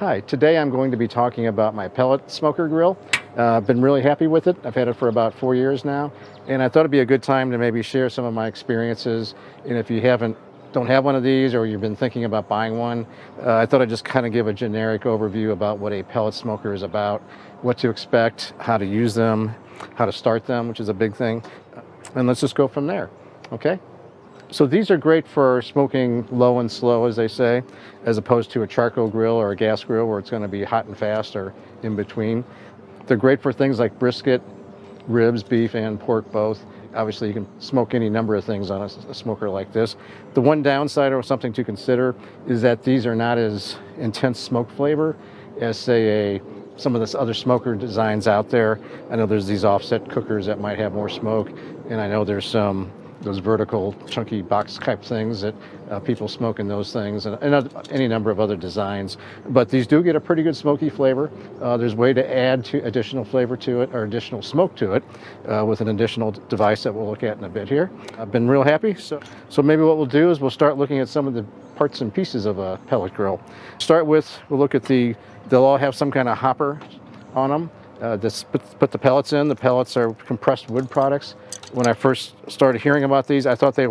Hi, today I'm going to be talking about my pellet smoker grill. I've been really happy with it. I've had it for about 4 years now, and I thought it'd be a good time to maybe share some of my experiences. And if you don't have one of these, or you've been thinking about buying one, I thought I'd just kind of give a generic overview about what a pellet smoker is about, what to expect, how to use them, how to start them, which is a big thing. And let's just go from there, okay? So these are great for smoking low and slow, as they say, as opposed to a charcoal grill or a gas grill where it's going to be hot and fast or in between. They're great for things like brisket, ribs, beef, and pork both. Obviously, you can smoke any number of things on a smoker like this. The one downside or something to consider is that these are not as intense smoke flavor as, say, some of the other smoker designs out there. I know there's these offset cookers that might have more smoke, and I know there's those vertical chunky box type things that people smoke in those things, and any number of other designs. But these do get a pretty good smoky flavor. There's a way to add additional flavor to it, or additional smoke to it, with an additional device that we'll look at in a bit here. I've been real happy. So maybe what we'll do is we'll start looking at some of the parts and pieces of a pellet grill. We'll look at they'll all have some kind of hopper on them. Put the pellets in. The pellets are compressed wood products. When I first started hearing about these, I thought they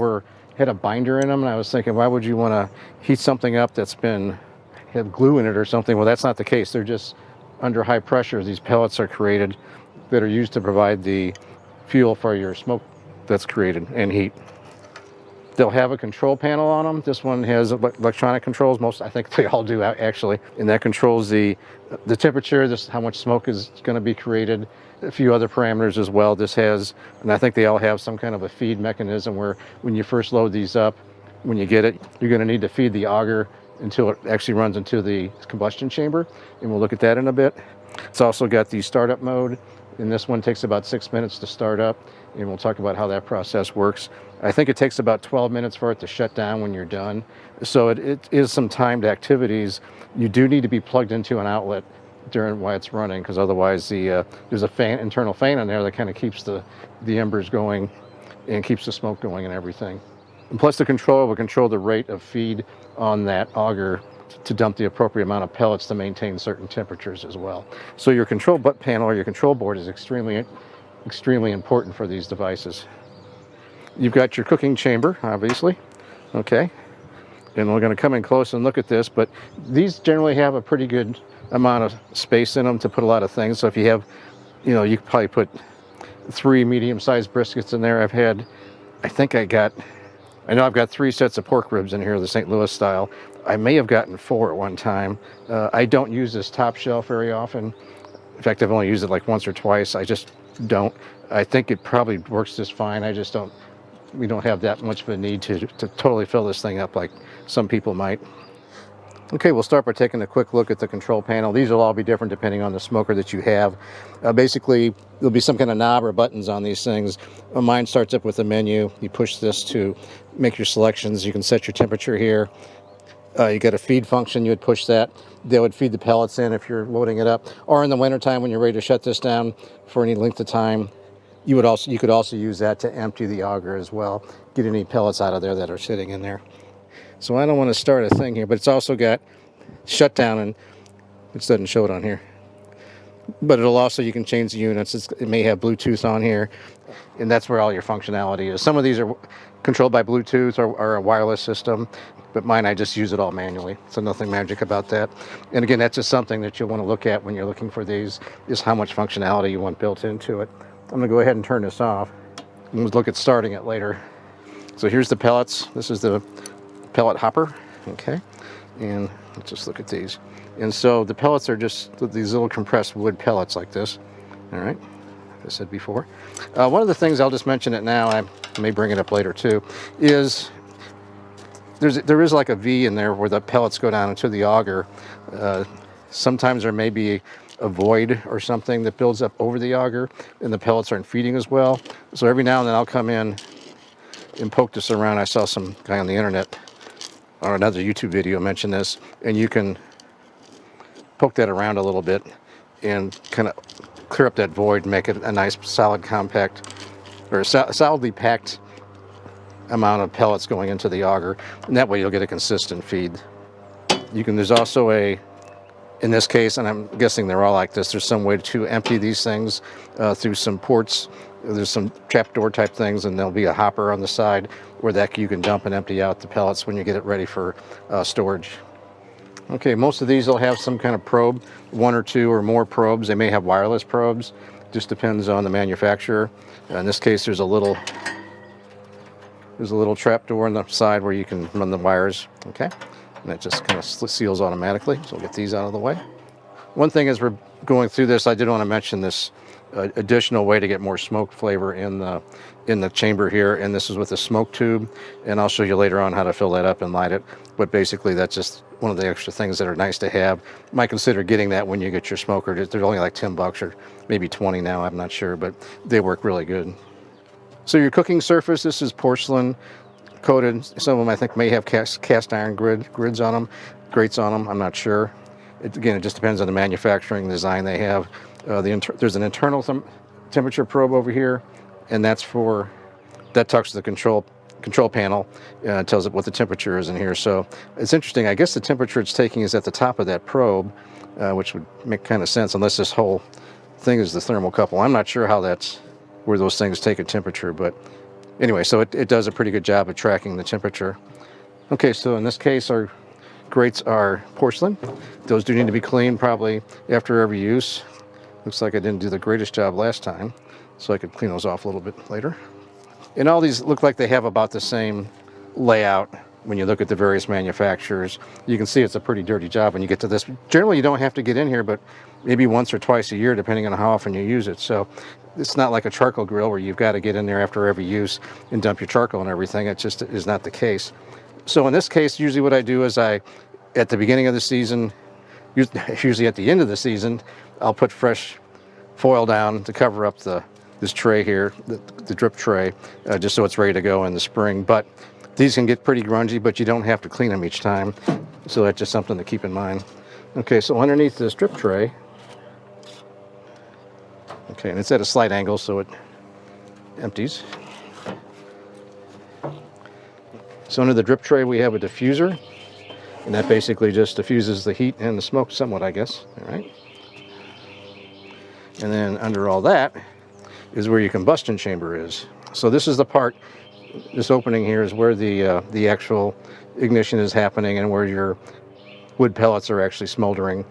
had a binder in them, and I was thinking, why would you want to heat something up that's had glue in it or something? Well, that's not the case. They're just under high pressure. These pellets are created that are used to provide the fuel for your smoke that's created and heat. They'll have a control panel on them. This one has electronic controls. I think they all do actually, and that controls the temperature, how much smoke is going to be created, a few other parameters as well. And I think they all have some kind of a feed mechanism where when you first load these up, when you get it, you're going to need to feed the auger until it actually runs into the combustion chamber, and we'll look at that in a bit. It's also got the startup mode, and this one takes about 6 minutes to start up, and we'll talk about how that process works. I think it takes about 12 minutes for it to shut down when you're done. So it is some timed activities. You do need to be plugged into an outlet while it's running, because otherwise there's a internal fan in there that kind of keeps the embers going and keeps the smoke going and everything. And plus the controller will control the rate of feed on that auger to dump the appropriate amount of pellets to maintain certain temperatures as well. So your control panel or your control board is extremely important for these devices. You've got your cooking chamber, obviously, okay? And we're going to come in close and look at this, but these generally have a pretty good amount of space in them to put a lot of things. So if you have, you can probably put 3 medium-sized briskets in there. I know I've got 3 sets of pork ribs in here, the St. Louis style. I may have gotten 4 at one time. I don't use this top shelf very often. In fact, I've only used it like once or twice. I just don't. I think it probably works just fine. We don't have that much of a need to totally fill this thing up like some people might. Okay, we'll start by taking a quick look at the control panel. These will all be different depending on the smoker that you have. Basically, there'll be some kind of knob or buttons on these things. Mine starts up with a menu. You push this to make your selections. You can set your temperature here. You got a feed function. You would push that. They would feed the pellets in if you're loading it up. Or in the wintertime when you're ready to shut this down for any length of time, you could also use that to empty the auger as well. Get any pellets out of there that are sitting in there. So I don't want to start a thing here, but it's also got shutdown, and it doesn't show it on here. But you can change the units. It may have Bluetooth on here, and that's where all your functionality is. Some of these are controlled by Bluetooth or a wireless system, but mine, I just use it all manually. So nothing magic about that. And again, that's just something that you'll want to look at when you're looking for these, is how much functionality you want built into it. I'm going to go ahead and turn this off, and we'll look at starting it later. So here's the pellets. This is the pellet hopper, okay? And let's just look at these. And so the pellets are just these little compressed wood pellets like this, all right? Like I said before. One of the things, I'll just mention it now, I may bring it up later too, is there is like a V in there where the pellets go down into the auger. Sometimes there may be a void or something that builds up over the auger, and the pellets aren't feeding as well. So every now and then I'll come in and poke this around. I saw some guy on the internet or another YouTube video mention this, and you can poke that around a little bit and kind of clear up that void, make it a nice solid compact or solidly packed amount of pellets going into the auger, and that way you'll get a consistent feed. There's also a In this case, and I'm guessing they're all like this, there's some way to empty these things through some ports. There's some trapdoor type things, and there'll be a hopper on the side where that you can dump and empty out the pellets when you get it ready for storage. Okay, most of these will have some kind of probe, one or two or more probes. They may have wireless probes, just depends on the manufacturer. In this case, there's a little trap door on the side where you can run the wires. Okay, and it just kind of seals automatically. So we'll get these out of the way. One thing as we're going through this, I did want to mention this additional way to get more smoke flavor in the chamber here, and this is with a smoke tube, and I'll show you later on how to fill that up and light it. But basically that's just one of the extra things that are nice to have. You might consider getting that when you get your smoker. They're only like 10 bucks or maybe 20 now, I'm not sure, but they work really good. So your cooking surface, this is porcelain coated. Some of them I think may have cast iron grids on them, grates on them, I'm not sure. Again, it just depends on the manufacturing design they have. There's an internal temperature probe over here, and that talks to the control panel. It tells it what the temperature is in here. So it's interesting. I guess the temperature it's taking is at the top of that probe, which would make kind of sense unless this whole thing is the thermocouple. I'm not sure how that's where those things take a temperature, but anyway, so it does a pretty good job of tracking the temperature. Okay, so in this case, our grates are porcelain. Those do need to be cleaned probably after every use. Looks like I didn't do the greatest job last time, so I could clean those off a little bit later. And all these look like they have about the same layout when you look at the various manufacturers. You can see it's a pretty dirty job when you get to this. Generally, you don't have to get in here, but maybe once or twice a year, depending on how often you use it. So it's not like a charcoal grill where you've got to get in there after every use and dump your charcoal and everything. It just is not the case. So in this case, usually what I do is at the beginning of the season, usually at the end of the season, I'll put fresh foil down to cover up this tray here, the drip tray, just so it's ready to go in the spring. But these can get pretty grungy, but you don't have to clean them each time. So that's just something to keep in mind. Okay, so underneath this drip tray, okay, and it's at a slight angle, so it empties. So under the drip tray, we have a diffuser, and that basically just diffuses the heat and the smoke somewhat, I guess. All right. And then under all that is where your combustion chamber is. So this is the part, this opening here is where the actual ignition is happening and where your wood pellets are actually smoldering,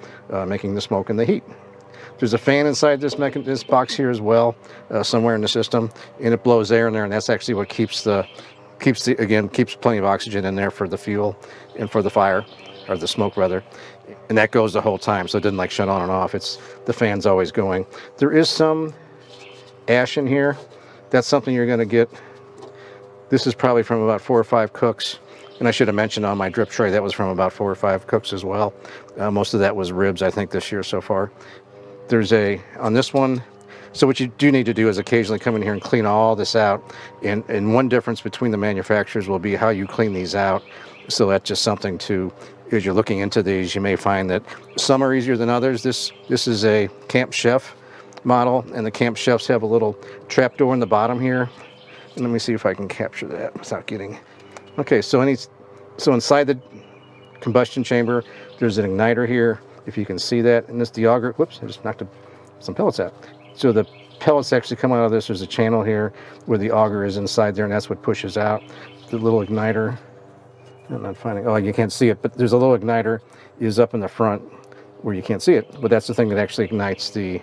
making the smoke and the heat. There's a fan inside this box here as well, somewhere in the system, and it blows air in there, and that's actually what keeps plenty of oxygen in there for the fuel and for the fire, or the smoke rather. And that goes the whole time, so it doesn't like shut on and off. The fan's always going. There is some ash in here. That's something you're going to get. This is probably from about 4 or 5 cooks. And I should have mentioned on my drip tray, that was from about 4 or 5 cooks as well. Most of that was ribs, I think, this year so far. There's on this one, so what you do need to do is occasionally come in here and clean all this out. And one difference between the manufacturers will be how you clean these out. So that's just something as you're looking into these, you may find that some are easier than others. This is a Camp Chef model, and the Camp Chefs have a little trap door in the bottom here. And let me see if I can capture that without getting... Okay, so inside the combustion chamber, there's an igniter here, if you can see that. And the auger, whoops, I just knocked some pellets out. So the pellets actually come out of this. There's a channel here where the auger is inside there, and that's what pushes out the little igniter. I'm not finding, oh, you can't see it, but there's a little igniter is up in the front where you can't see it, but that's the thing that actually ignites the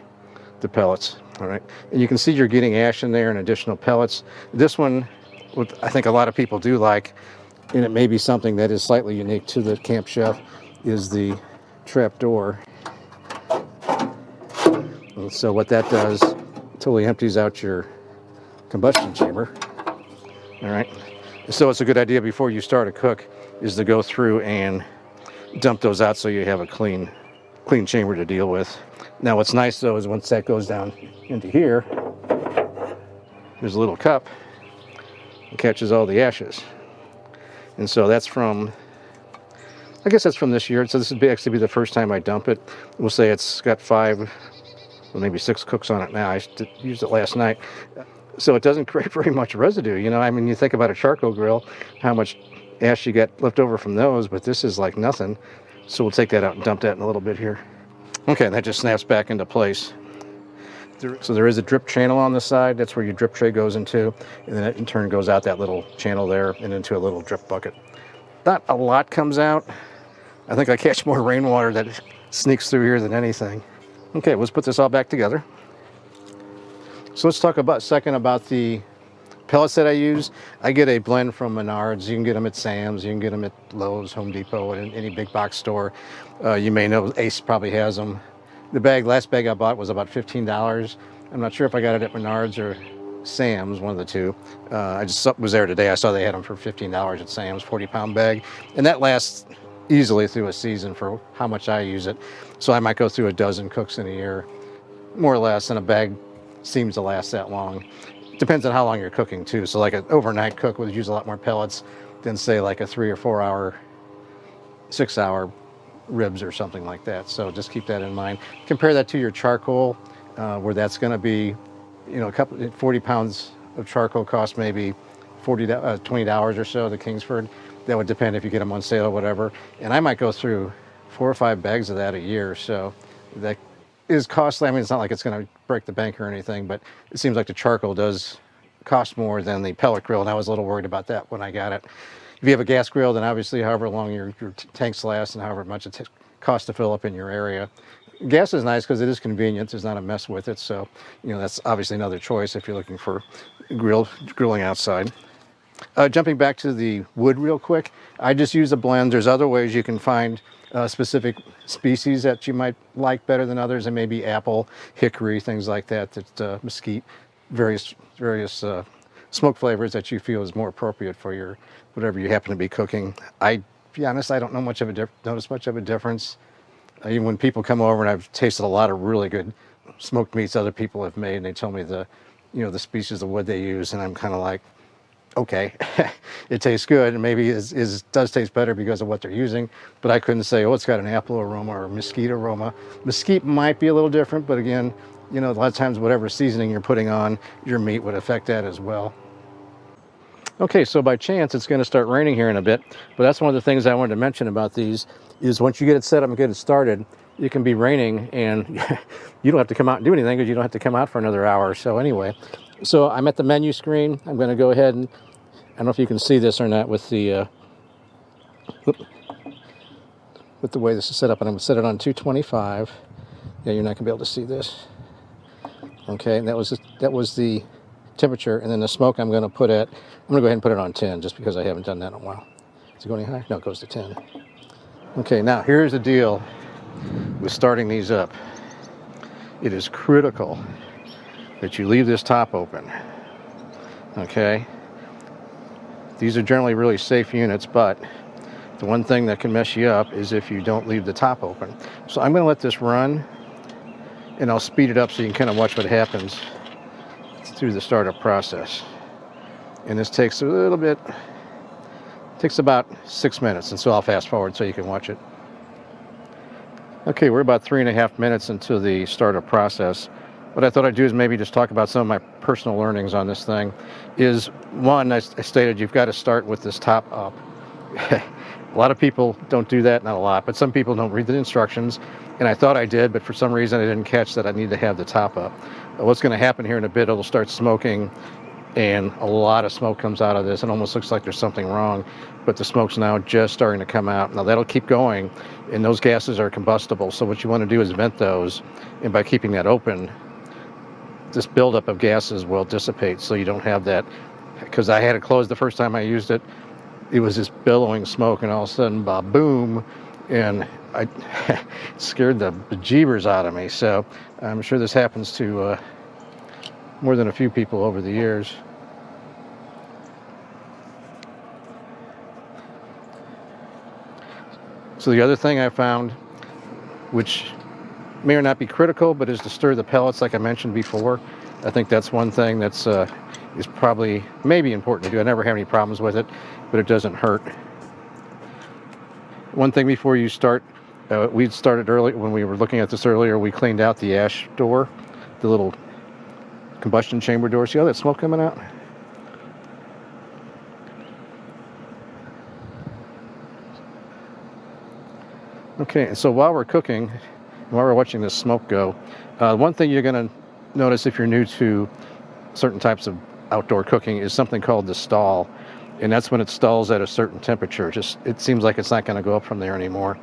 pellets. All right, and you can see you're getting ash in there and additional pellets. This one, what I think a lot of people do like, and it may be something that is slightly unique to the Camp Chef, is the trap door. And so what that does, totally empties out your combustion chamber. All right, so it's a good idea before you start a cook is to go through and dump those out so you have a clean chamber to deal with. Now what's nice though is once that goes down into here, there's a little cup that catches all the ashes. And so that's I guess that's from this year. So this would actually be the first time I dump it. We'll say it's got 5, well, maybe 6 cooks on it now. I used it last night. So it doesn't create very much residue. You know, I mean, you think about a charcoal grill, how much ash you get left over from those, but this is like nothing. So we'll take that out and dump that in a little bit here. Okay, that just snaps back into place. So there is a drip channel on the side. That's where your drip tray goes into, and then it in turn goes out that little channel there and into a little drip bucket. Not a lot comes out. I think I catch more rainwater that sneaks through here than anything. Okay, let's put this all back together. So let's talk about the pellets that I use. I get a blend from Menards. You can get them at Sam's, you can get them at Lowe's, Home Depot, and any big box store. You may know Ace probably has them. The last bag I bought was about $15. I'm not sure if I got it at Menards or Sam's, one of the two. I just was there today. I saw they had them for $15 at Sam's, 40-pound bag. And that lasts easily through a season for how much I use it. So I might go through a dozen cooks in a year, more or less, and a bag seems to last that long. Depends on how long you're cooking too. So like an overnight cook would use a lot more pellets than say like a 3 or 4 hour, 6 hour ribs or something like that. So just keep that in mind. Compare that to your charcoal, where that's going to be, you know, 40 pounds of charcoal costs maybe $20 or so, the Kingsford. That would depend if you get them on sale or whatever. And I might go through 4 or 5 bags of that a year. So that is costly. I mean, it's not like it's going to break the bank or anything, but it seems like the charcoal does cost more than the pellet grill. And I was a little worried about that when I got it. If you have a gas grill, then obviously however long your tanks last and however much it costs to fill up in your area. Gas is nice because it is convenient. There's not a mess with it. So, you know, that's obviously another choice if you're looking for grilling outside. Jumping back to the wood real quick, I just use a blend. There's other ways you can find specific species that you might like better than others, and maybe apple, hickory, things like that, mesquite, various smoke flavors that you feel is more appropriate for your whatever you happen to be cooking. To be honest, I don't know notice much of a difference. Even when people come over, and I've tasted a lot of really good smoked meats other people have made, and they tell me the species of wood they use, and I'm kind of like, okay, it tastes good, and maybe it does taste better because of what they're using, but I couldn't say, oh, it's got an apple aroma or a mesquite aroma. Mesquite might be a little different, but again, you know, a lot of times whatever seasoning you're putting on your meat would affect that as well. Okay, so by chance it's going to start raining here in a bit, but that's one of the things I wanted to mention about these is once you get it set up and get it started, it can be raining and you don't have to come out and do anything because you don't have to come out for another hour or so anyway. So I'm at the menu screen. I'm going to go ahead and, I don't know if you can see this or not with the way this is set up, and I'm going to set it on 225. Yeah, you're not going to be able to see this. Okay, and that was the temperature, and then the smoke I'm going to go ahead and put it on 10 just because I haven't done that in a while. Does it go any higher? No, it goes to 10. Okay, now here's the deal with starting these up. It is critical that you leave this top open. Okay, these are generally really safe units, but the one thing that can mess you up is if you don't leave the top open. So I'm going to let this run, and I'll speed it up so you can kind of watch what happens through the startup process. And this takes a little bit, takes about 6 minutes, and so I'll fast forward so you can watch it. Okay, we're about 3.5 minutes into the startup process. What I thought I'd do is maybe just talk about some of my personal learnings on this thing. Is one, I stated you've got to start with this top up. A lot of people don't do that, not a lot, but some people don't read the instructions, and I thought I did, but for some reason I didn't catch that I need to have the top up. What's going to happen here in a bit, it'll start smoking, and a lot of smoke comes out of this. It almost looks like there's something wrong, but the smoke's now just starting to come out. Now that'll keep going, and those gases are combustible, so what you want to do is vent those, and by keeping that open, this buildup of gases will dissipate, so you don't have that, because I had it closed the first time I used it. It was this billowing smoke, and all of a sudden, boom, and I scared the bejeebers out of me. So I'm sure this happens to more than a few people over the years. So the other thing I found, which may or not be critical, but is to stir the pellets like I mentioned before. I think that's one thing that's is probably maybe important to do. I never have any problems with it, but it doesn't hurt. One thing before you start, we started early when we were looking at this earlier. We cleaned out the ash door, the little combustion chamber door. See all that smoke coming out? Okay, and so while we're cooking, while we're watching this smoke go, one thing you're going to notice if you're new to certain types of outdoor cooking is something called the stall. And that's when it stalls at a certain temperature. Just, it seems like it's not going to go up from there anymore.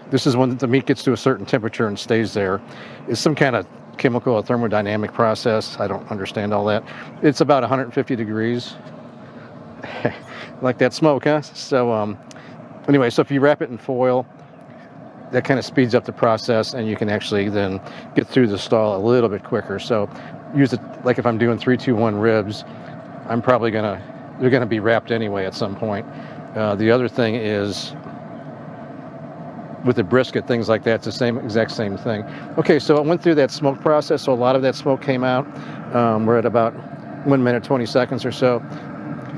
This is when the meat gets to a certain temperature and stays there. It's some kind of chemical or thermodynamic process. I don't understand all that. It's about 150 degrees. Like that smoke, huh? So anyway, so if you wrap it in foil, that kind of speeds up the process, and you can actually then get through the stall a little bit quicker. So use it like if I'm doing 3-2-1 ribs, I'm probably they're gonna be wrapped anyway at some point. The other thing is with the brisket, things like that, it's the exact same thing. Okay, so it went through that smoke process, so a lot of that smoke came out. We're at about 1 minute, 20 seconds or so.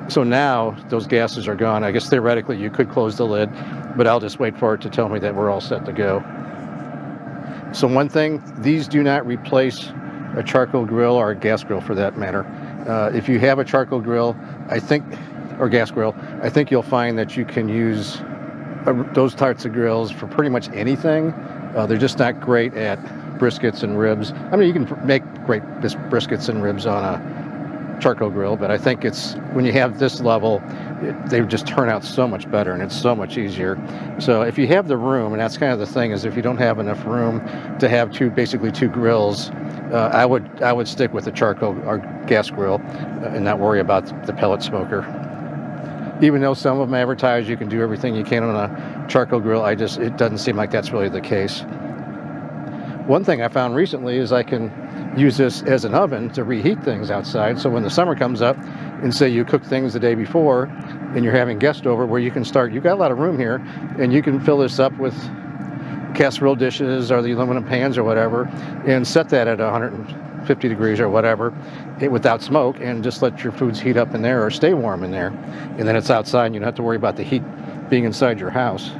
So now those gases are gone. I guess theoretically you could close the lid, but I'll just wait for it to tell me that we're all set to go. So one thing, these do not replace a charcoal grill or a gas grill for that matter. If you have a charcoal grill, or gas grill, I think you'll find that you can use those types of grills for pretty much anything. They're just not great at briskets and ribs. I mean, you can make great briskets and ribs on a charcoal grill, but I think it's when you have this level, they just turn out so much better and it's so much easier. So if you have the room, and that's kind of the thing, is if you don't have enough room to have basically two grills, I would stick with the charcoal or gas grill and not worry about the pellet smoker. Even though some of them advertise you can do everything you can on a charcoal grill, it doesn't seem like that's really the case. One thing I found recently is I can use this as an oven to reheat things outside. So when the summer comes up, and say you cook things the day before, and you're having guests over, where you can start, you've got a lot of room here, and you can fill this up with casserole dishes or the aluminum pans or whatever, and set that at 150 degrees or whatever, without smoke, and just let your foods heat up in there or stay warm in there. And then it's outside, and you don't have to worry about the heat being inside your house.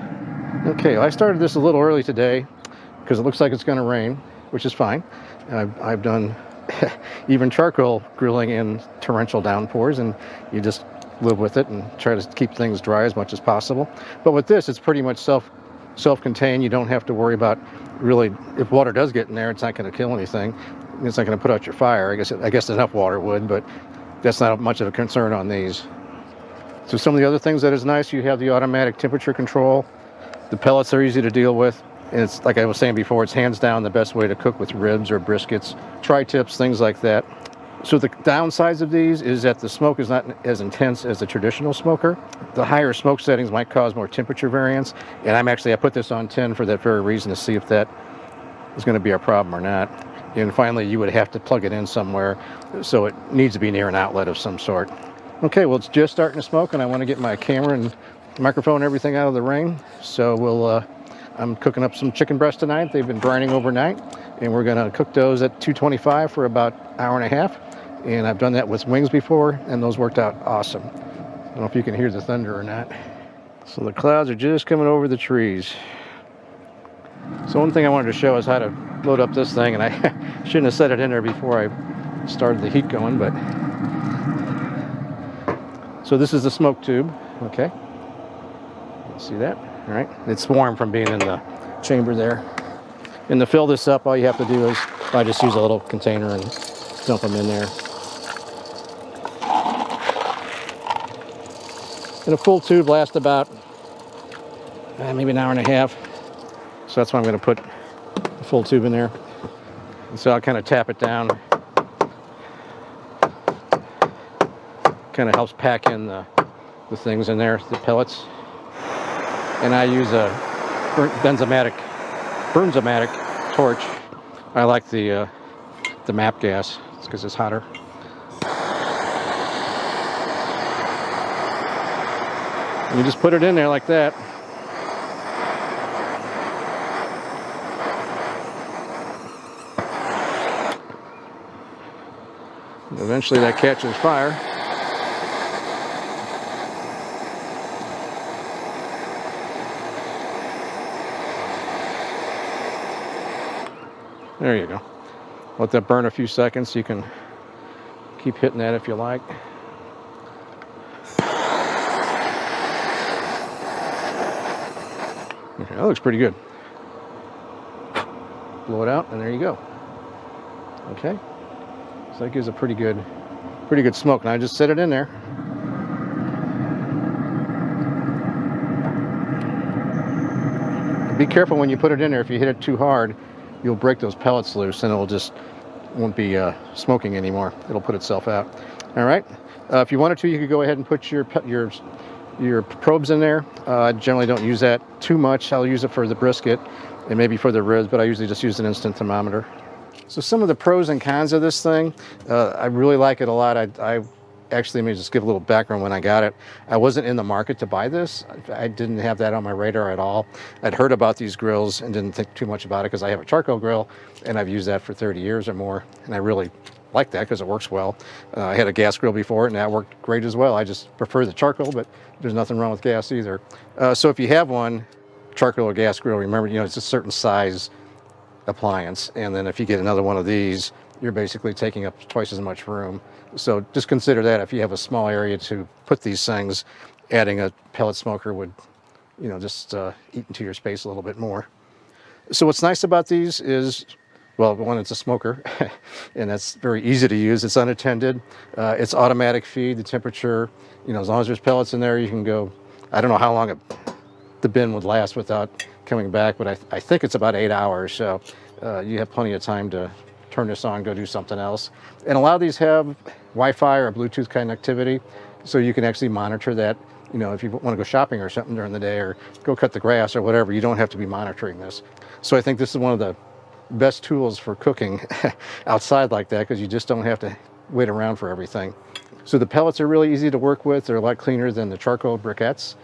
Okay, well, I started this a little early today because it looks like it's going to rain, which is fine. I've done even charcoal grilling in torrential downpours, and you just live with it and try to keep things dry as much as possible. But with this, it's pretty much self-contained. You don't have to worry about, really, if water does get in there, it's not going to kill anything. It's not going to put out your fire. I guess enough water would, but that's not much of a concern on these. So some of the other things that is nice, you have the automatic temperature control. The pellets are easy to deal with. And it's, like I was saying before, it's hands down the best way to cook with ribs or briskets, tri-tips, things like that. So the downsides of these is that the smoke is not as intense as the traditional smoker. The higher smoke settings might cause more temperature variance. And I put this on 10 for that very reason, to see if that is going to be a problem or not. And finally, you would have to plug it in somewhere, so it needs to be near an outlet of some sort. Okay, well, it's just starting to smoke, and I want to get my camera and microphone and everything out of the rain. So I'm cooking up some chicken breasts tonight. They've been brining overnight, and we're going to cook those at 225 for about an hour and a half. And I've done that with wings before, and those worked out awesome. I don't know if you can hear the thunder or not. So the clouds are just coming over the trees. So one thing I wanted to show is how to load up this thing, and I shouldn't have set it in there before I started the heat going, but... So this is the smoke tube, okay? See that? All right, it's warm from being in the chamber there. And to fill this up, all you have to do is, I just use a little container and dump them in there. And a full tube lasts about maybe an hour and a half. So that's why I'm going to put a full tube in there. And so I'll kind of tap it down. Kind of helps pack in the things in there, the pellets. And I use a Bernzomatic torch. I like the MAP gas. It's because it's hotter. And you just put it in there like that. And eventually that catches fire. There you go. Let that burn a few seconds. You can keep hitting that if you like. Okay, that looks pretty good. blow it out, and there you go. Okay, so that gives a pretty good smoke. Now I just set it in there. Be careful when you put it in there. If you hit it too hard, you'll break those pellets loose, and it'll just won't be smoking anymore. It'll put itself out. All right. If you wanted to, you could go ahead and put your probes in there. I generally don't use that too much. I'll use it for the brisket and maybe for the ribs, but I usually just use an instant thermometer. So some of the pros and cons of this thing, I really like it a lot. I actually, let me just give a little background when I got it. I wasn't in the market to buy this. I didn't have that on my radar at all. I'd heard about these grills and didn't think too much about it because I have a charcoal grill and I've used that for 30 years or more. And I really like that because it works well. I had a gas grill before and that worked great as well. I just prefer the charcoal, but there's nothing wrong with gas either. So if you have one, charcoal or gas grill, remember, it's a certain size appliance. And then if you get another one of these, you're basically taking up twice as much room. So just consider that if you have a small area to put these things, adding a pellet smoker would, just eat into your space a little bit more. So what's nice about these is, well, one, it's a smoker, and that's very easy to use. It's unattended. It's automatic feed. The temperature, as long as there's pellets in there, you can go. I don't know how long the bin would last without coming back, but I think it's about 8 hours. So you have plenty of time to turn this on, go do something else. And a lot of these have Wi-Fi or Bluetooth connectivity, so you can actually monitor that. If you want to go shopping or something during the day or go cut the grass or whatever, you don't have to be monitoring this. So I think this is one of the best tools for cooking outside like that, because you just don't have to wait around for everything. So the pellets are really easy to work with. They're a lot cleaner than the charcoal briquettes.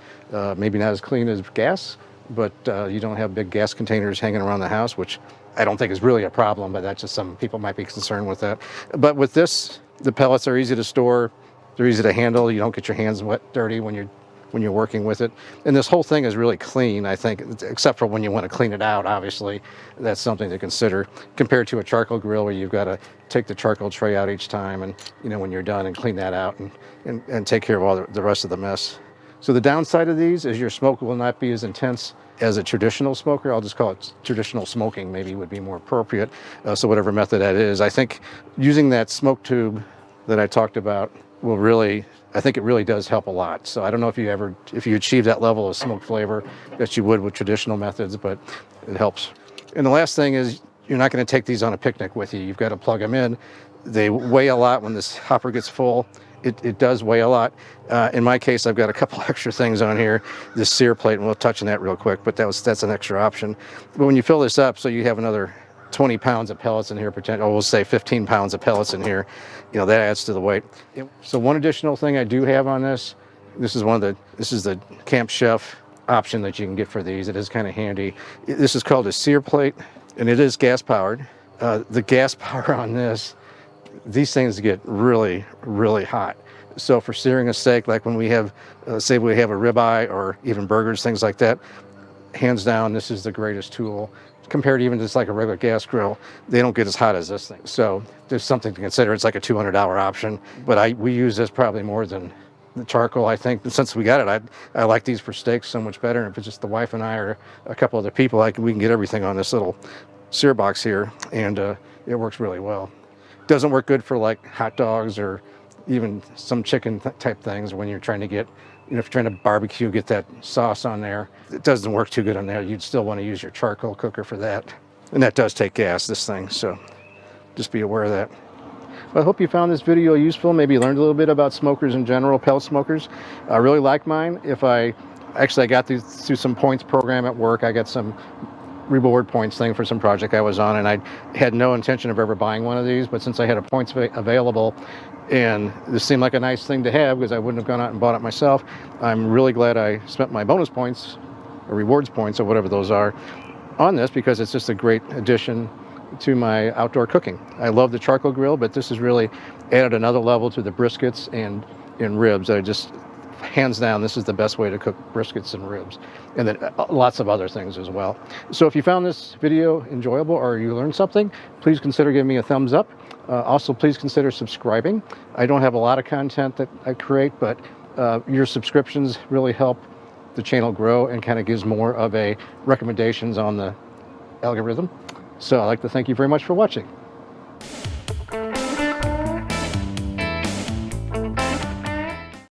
Maybe not as clean as gas, but you don't have big gas containers hanging around the house, which I don't think is really a problem, but that's just some people might be concerned with that. But with this, the pellets are easy to store. They're easy to handle. You don't get your hands wet, dirty when you're working with it. And this whole thing is really clean, I think, except for when you want to clean it out, obviously. That's something to consider compared to a charcoal grill where you've got to take the charcoal tray out each time and, when you're done, and clean that out and take care of all the rest of the mess. So the downside of these is your smoke will not be as intense as a traditional smoker. I'll just call it traditional smoking, maybe would be more appropriate. So whatever method that is, I think using that smoke tube that I talked about will really, I think it really does help a lot. So I don't know if you achieve that level of smoke flavor that you would with traditional methods, but it helps. And the last thing is, you're not going to take these on a picnic with you. You've got to plug them in. They weigh a lot when this hopper gets full. It does weigh a lot. In my case, I've got a couple extra things on here. This sear plate, and we'll touch on that real quick, but that's an extra option. But when you fill this up, so you have another 20 pounds of pellets in here, we'll say 15 pounds of pellets in here, that adds to the weight. So one additional thing I do have on this is the Camp Chef option that you can get for these. It is kind of handy. This is called a sear plate, and it is gas powered. The gas power on these things get really, really hot. So for searing a steak, like when we have, say we have a ribeye or even burgers, things like that, hands down, this is the greatest tool. Compared to even just like a regular gas grill, they don't get as hot as this thing. So there's something to consider. It's like a $200 option, but we use this probably more than the charcoal. I think since we got it, I like these for steaks so much better. And if it's just the wife and I or a couple other people, we can get everything on this little Sear Box here, and it works really well. Doesn't work good for like hot dogs or even some chicken type things when you're trying to get, if you're trying to barbecue, get that sauce on there. It doesn't work too good on there. You'd still want to use your charcoal cooker for that. And that does take gas, this thing, so just be aware of that. Well, I hope you found this video useful. Maybe you learned a little bit about smokers in general, pellet smokers. I really like mine. I got through some points program at work. I got some reward points thing for some project I was on, and I had no intention of ever buying one of these, but since I had a points available and this seemed like a nice thing to have because I wouldn't have gone out and bought it myself, I'm really glad I spent my bonus points or rewards points or whatever those are on this, because it's just a great addition to my outdoor cooking. I love the charcoal grill, but this has really added another level to the briskets and ribs. Hands down, this is the best way to cook briskets and ribs, and then lots of other things as well. So if you found this video enjoyable or you learned something, please consider giving me a thumbs up. Also, please consider subscribing. I don't have a lot of content that I create, but your subscriptions really help the channel grow and kind of gives more of a recommendations on the algorithm. So I'd like to thank you very much for watching.